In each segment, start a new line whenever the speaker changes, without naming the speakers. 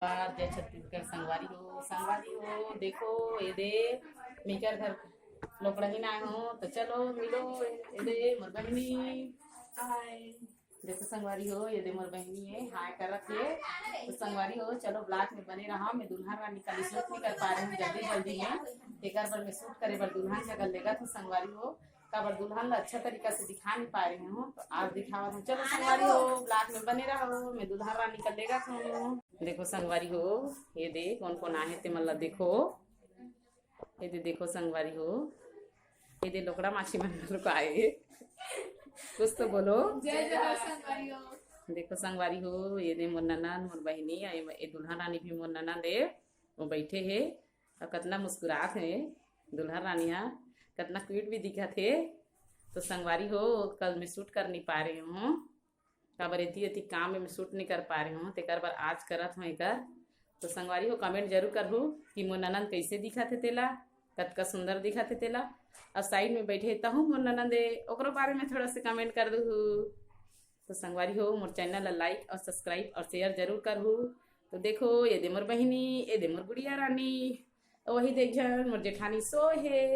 जय छत्तीसगढ़। संगवारी हो देखो ये दे मेकर घर लोकड़ा ही ना हो तो चलो मिलो ये दे मोर बहनी। हाय देखो संगवारी हो ये दे मोर बहनी है हाय करत है। तो संगवारी हो चलो ब्लॉग में बने रहा। मैं दुल्हन रानी का शूट नहीं कर पा रही हूँ जल्दी जल्दी में एक बार मैं शूट करे बर दुल्हन जगह लेगा तो संगवारी हो काबर दुल्हन ला अच्छा तरीका से दिखा नहीं पा रही हूँ तो आज दिखावा हूँ। चलो संगवारी हो ब्लॉग में बने रहो। मैं दुल्हन रानी का लेगा हूँ। देखो संगवारी हो ये दे कौन कौन आए ते मन ला देखो। ये दे देखो संगवारी हो ये दे लोकड़ा माछी मन लोग आए कुछ तो बोलो।
जय जय संगवारी हो।
देखो संगवारी हो ये दे मोर ननद मोर बहनी ये दुल्हन रानी भी मोर ननद है वो बैठे है और कितना मुस्कुरात है। दुल्हन रानी हा कितना क्यूट भी दिखत है। तो संगवारी हो कल मैं शूट कर नहीं पा रही हूँ काबर इतनी काम में मैं शूट नहीं कर पा रही हूँ तेकर बर आज करत हूँ एकर। तो संगवारी हो कमेंट जरूर करहु कि मोर ननद कैसे दिखत है तेला कतका सुंदर दिखत है तेला और साइड में बैठे तहु मोर ननद ओकरो बारे में थोड़ा सा कमेंट कर दू। तो संगवारी हो मोर चैनल ला लाइक और सब्सक्राइब और शेयर जरूर करहु। तो देखो ये दे मोर बहिनी ये दे मोर गुड़िया रानी वही देख जन मोर जेठानी सो है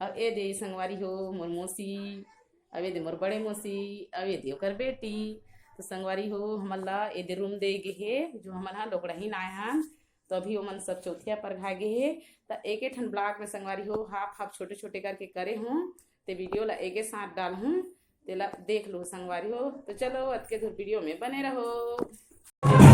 और ये दे संगवारी हो मोर मौसी अब ये दे मोर बड़े मौसी अब ये दे ओकर बेटी। तो संगवारी हो हमन ला ये दे रूम दे गे हे जो हमन हा लोकड़ा ही आए हन तो अभी ओमन सब चौथिया पर घा गे हे। तो एक ठन ब्लॉग में संगवारी हो हाफ हाफ छोटे छोटे करके करे हूँ ते वीडियो ला एके साथ डाल हूँ तेला देख लो संगवारी हो। तो चलो आज के वीडियो में बने रहो।